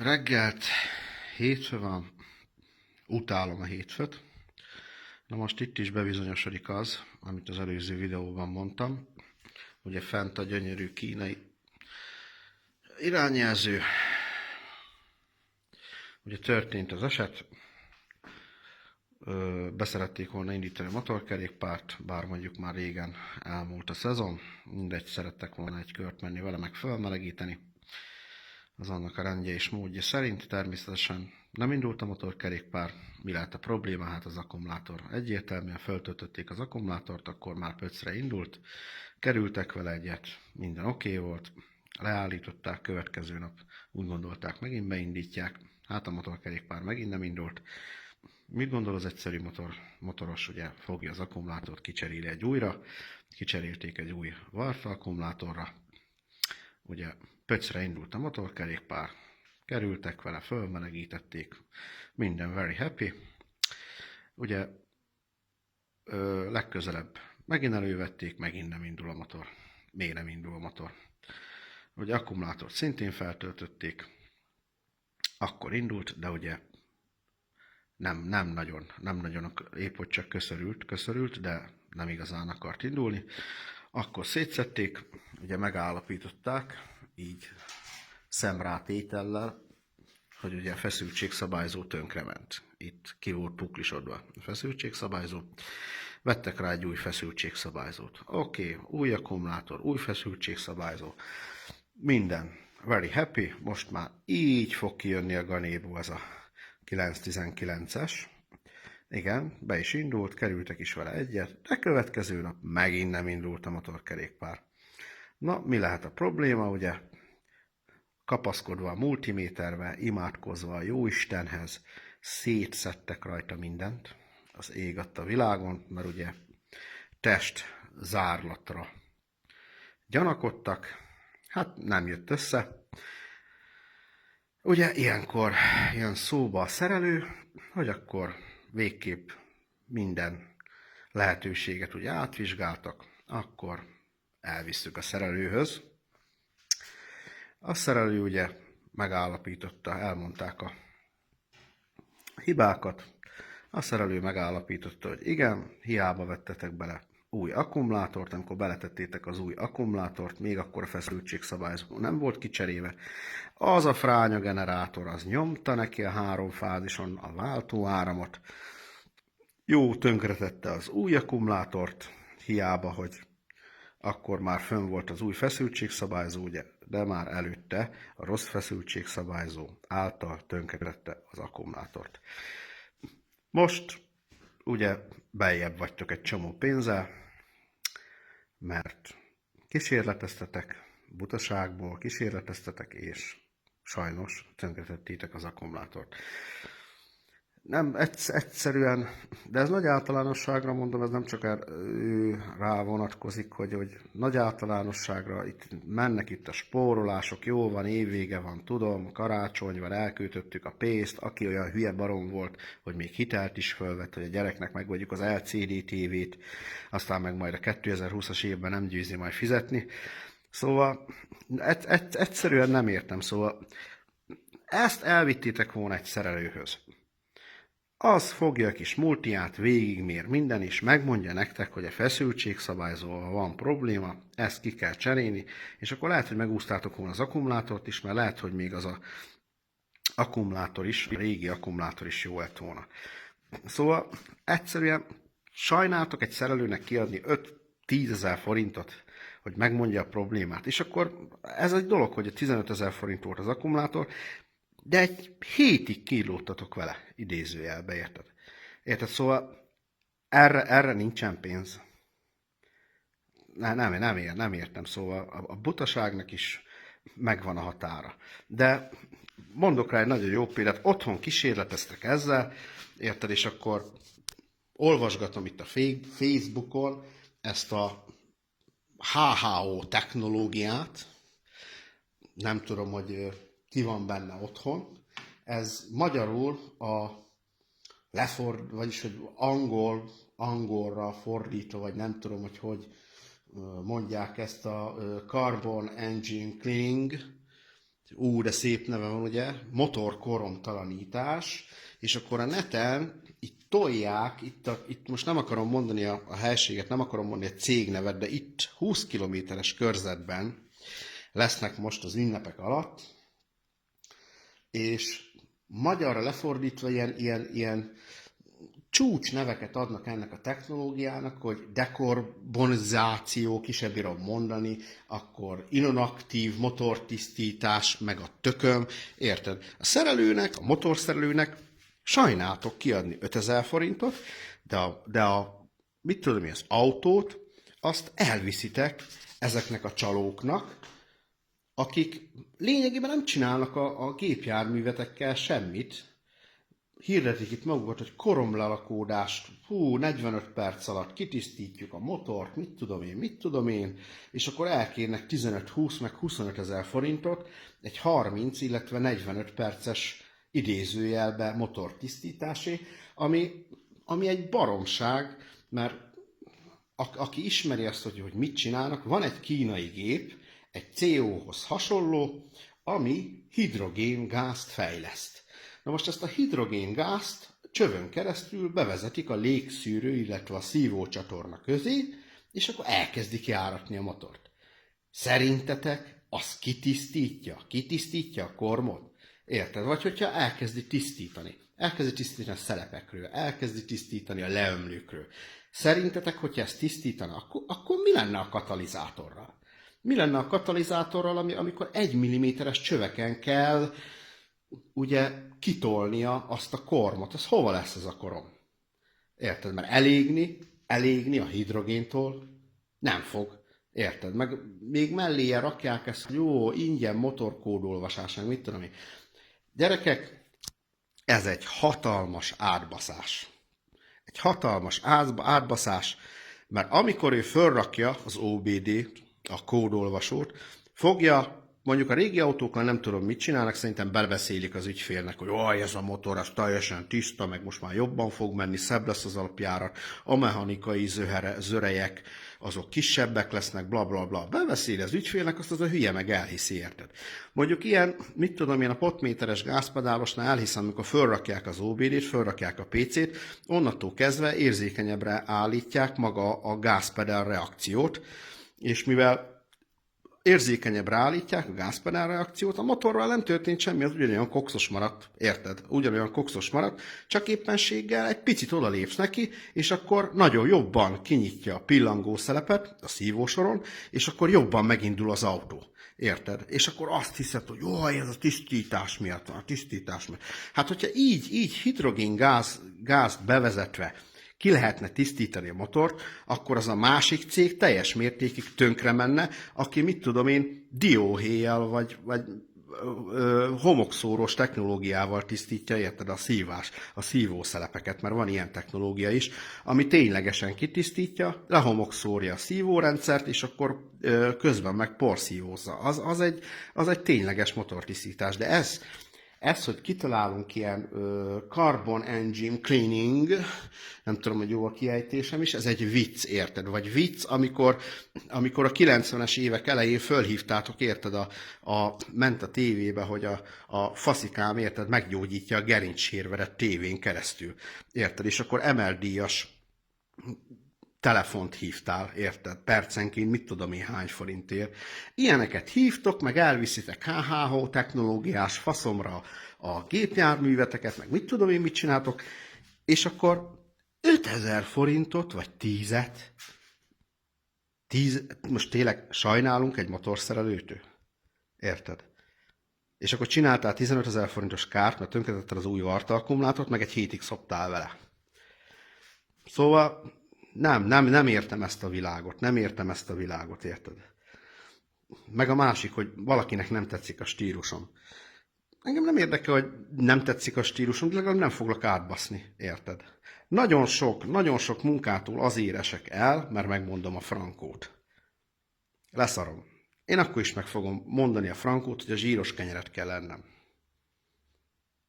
Reggelt, hétfő van, utálom a hétfőt. Na most itt is bebizonyosodik az, amit az előző videóban mondtam. Ugye fent a gyönyörű kínai irányjelző. Ugye történt az eset, beszerették volna indítani a motorkerékpárt, bár mondjuk már régen elmúlt a szezon, mindegy, szerettek volna egy kört menni vele, meg fölmelegíteni. Az annak a rendje és módja szerint természetesen nem indult a motorkerékpár. Mi lehet a probléma? Hát az akkumulátor. Egyértelműen feltöltötték az akkumulátort, akkor már pöcre indult, kerültek vele egyet, minden oké volt, leállították, következő nap úgy gondolták, megint beindítják, hát a motorkerékpár megint nem indult. Mit gondol az egyszerű motoros? Ugye fogja az akkumulátort, kicseréli egy újra, kicserélték egy új Warfa akkumulátorra, ugye pöcre indult a motorkerékpár, kerültek vele, fölmelegítették, minden very happy. Ugye legközelebb megint elővették, megint nem indul a motor. Miért nem indul a motor? Ugye akkumulátort szintén feltöltötték, akkor indult, de ugye nem nagyon, épp hogy csak köszörült, de nem igazán akart indulni. Akkor szétszették, ugye megállapították, így szemrátétellel, hogy ugye a feszültségszabályzó tönkrement. Itt ki volt puklisodva a feszültségszabályzó. Vettek rá egy új feszültségszabályzót. Oké, új akkumulátor, új feszültségszabályzó. Minden very happy. Most már így fog kijönni a Ganébu, ez a 919-es. Igen, be is indult, kerültek is vele egyet, de következő nap megint nem indult a motorkerékpár. Na, mi lehet a probléma, ugye? Kapaszkodva a multiméterbe, imádkozva a Jóistenhez, szétszedtek rajta mindent, az ég adta a világon, mert ugye test zárlatra gyanakodtak, hát nem jött össze. Ugye ilyenkor jön szóba a szerelő, hogy akkor végképp minden lehetőséget ugye átvizsgáltak, akkor elvisszük a szerelőhöz. A szerelő ugye megállapította, elmondták a hibákat. A szerelő megállapította, hogy igen, hiába vettetek bele új akkumulátort, amikor beletettétek az új akkumulátort, még akkor a feszültségszabályzó nem volt kicserélve. Az a fránya generátor, az nyomta neki a 3 fázison a váltóáramot. Jó, tönkretette az új akkumulátort, hiába, hogy akkor már fönn volt az új feszültségszabályzó, ugye, de már előtte a rossz feszültségszabályzó által tönkretette az akkumulátort. Most ugye beljebb vagytok egy csomó pénzzel, mert kísérleteztetek, butaságból kísérleteztetek, és sajnos tönkretettétek az akkumulátort. Nem, egyszerűen, de ez nagy általánosságra mondom, ez nem csak rá vonatkozik, hogy nagy általánosságra itt mennek itt a spórolások, jó van, évvége van, tudom, karácsony van, elköltöttük a pénzt, aki olyan hülye barom volt, hogy még hitelt is fölvett, hogy a gyereknek megvegyük az LCD TV-t, aztán meg majd a 2020-as évben nem győzi majd fizetni. Szóval egyszerűen nem értem, szóval ezt elvittétek volna egy szerelőhöz. Az fogja a kis multiát, végigmér minden, és megmondja nektek, hogy a feszültségszabályzóval van probléma, ezt ki kell cserélni, és akkor lehet, hogy megúsztátok volna az akkumulátort is, mert lehet, hogy még az a akkumulátor is, a régi akkumulátor is jó lett volna. Szóval egyszerűen sajnáltok egy szerelőnek kiadni 5-10 ezer forintot, hogy megmondja a problémát. És akkor ez egy dolog, hogy a 15 000 forint volt az akkumulátor, de egy hétig kilóttatok vele, idézőjelbe, érted? Érted? Szóval erre nincsen pénz. Nem értem, szóval a butaságnak is megvan a határa. De mondok rá egy nagyon jó példát, otthon kísérleteztek ezzel, érted? És akkor olvasgatom itt a Facebookon ezt a HHO technológiát, nem tudom, hogy ki van benne otthon. Ez magyarul vagyis hogy angolra fordítva, vagy nem tudom, hogy mondják ezt a Carbon Engine Cleaning De szép neve van, ugye? Motorkoromtalanítás, és akkor a neten itt tolják, itt most nem akarom mondani a helységet, nem akarom mondani a cégnevet, de itt 20 kilométeres körzetben lesznek most az ünnepek alatt, és magyarra lefordítva ilyen csúcs neveket adnak ennek a technológiának, hogy dekarbonizáció, ki sem bírom mondani, akkor inonaktív motortisztítás, meg a tököm, érted? A szerelőnek, a motorszerelőnek sajnáltok kiadni 5000 forintot, de mit tudom én, az autót, azt elviszitek ezeknek a csalóknak, akik lényegében nem csinálnak a gépjárművetekkel semmit, hirdetik itt magukat, hogy koromlelakódást, 45 perc alatt kitisztítjuk a motort, mit tudom én, és akkor elkérnek 15-20 meg 25 ezer forintot egy 30, illetve 45 perces idézőjelbe motortisztításé, ami egy baromság, mert aki ismeri azt, hogy mit csinálnak, van egy kínai gép, egy CO-hoz hasonló, ami hidrogéngázt fejleszt. Na most ezt a hidrogéngázt csövön keresztül bevezetik a légszűrő, illetve a szívócsatorna közé, és akkor elkezdik járatni a motort. Szerintetek az kitisztítja? Kitisztítja a kormot? Érted? Vagy hogyha elkezdi tisztítani a szelepekről, elkezdi tisztítani a leömlőkről. Szerintetek, hogyha ezt tisztítana, akkor mi lenne a katalizátorral? Mi lenne a katalizátorral, amikor 1 mm-es csöveken kell ugye kitolnia azt a kormot? Az hova lesz ez a korom? Érted? Mert elégni a hidrogéntól nem fog. Érted? Meg még melléje rakják ezt, hogy jó, ingyen motorkódolvasás, meg mit tudom én. Gyerekek, ez egy hatalmas átbaszás. Egy hatalmas átbaszás, mert amikor ő fölrakja az OBD-t, a kódolvasót, fogja, mondjuk a régi autókkal nem tudom mit csinálnak, szerintem belebeszélik az ügyfélnek, hogy oj, ez a motor az teljesen tiszta, meg most már jobban fog menni, szebb lesz az alapjárat, a mechanikai zörejek, azok kisebbek lesznek, bla bla bla. Belebeszéli az ügyfélnek, azt az a hülye meg elhiszi, érted? Mondjuk ilyen, mit tudom én, a potméteres gázpedálosnál elhiszem, amikor fölrakják az OBD-t, fölrakják a PC-t, onnantól kezdve érzékenyebbre állítják maga a gázpedál reakciót, és mivel érzékenyebbre állítják a gázpedál reakciót, a motorral nem történt semmi, az ugyanolyan kokszos maradt, érted? Ugyanolyan kokszos maradt, csak éppenséggel egy picit odalépsz neki, és akkor nagyon jobban kinyitja a pillangószelepet a szívósoron, és akkor jobban megindul az autó. Érted? És akkor azt hiszed, hogy jaj, ez a tisztítás miatt van, a tisztítás miatt. Hát, hogyha így hidrogéngázt bevezetve ki lehetne tisztítani a motort, akkor az a másik cég teljes mértékig tönkre menne, aki mit tudom én, dióhéjjal vagy homokszórós technológiával tisztítja, érted, a szívószelepeket, mert van ilyen technológia is, ami ténylegesen kitisztítja, lehomokszórja a szívórendszert, és akkor közben meg porszívózza. Az egy tényleges motortisztítás, de ez, hogy kitalálunk ilyen carbon engine cleaning, nem tudom, hogy jó a kiejtésem is, ez egy vicc, érted? Vagy vicc, amikor a 90-es évek elején fölhívtátok, érted, ment a tévébe, hogy a faszikám, érted, meggyógyítja a gerincsérvedet tévén keresztül, érted? És akkor MLD-as telefont hívtál, érted? Percenként mit tudom én hány forintért. Ilyeneket hívtok, meg elviszitek HHH technológiás faszomra a gépjárműveteket, meg mit tudom én mit csináltok, és akkor 5000 forintot, vagy 10-et, most tényleg sajnálunk egy motorszerelőtől? Érted? És akkor csináltál 15 000 forintos kárt, mert tönkretetted az új Varta akkumulátort, meg egy hétig szoptál vele. Szóval nem értem ezt a világot, érted? Meg a másik, hogy valakinek nem tetszik a stílusom. Engem nem érdekel, hogy nem tetszik a stílusom, de legalább nem foglak átbaszni, érted? Nagyon sok munkától azért esek el, mert megmondom a frankót. Leszarom. Én akkor is meg fogom mondani a frankót, hogy a zsíros kenyeret kell ennem.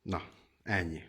Na, ennyi.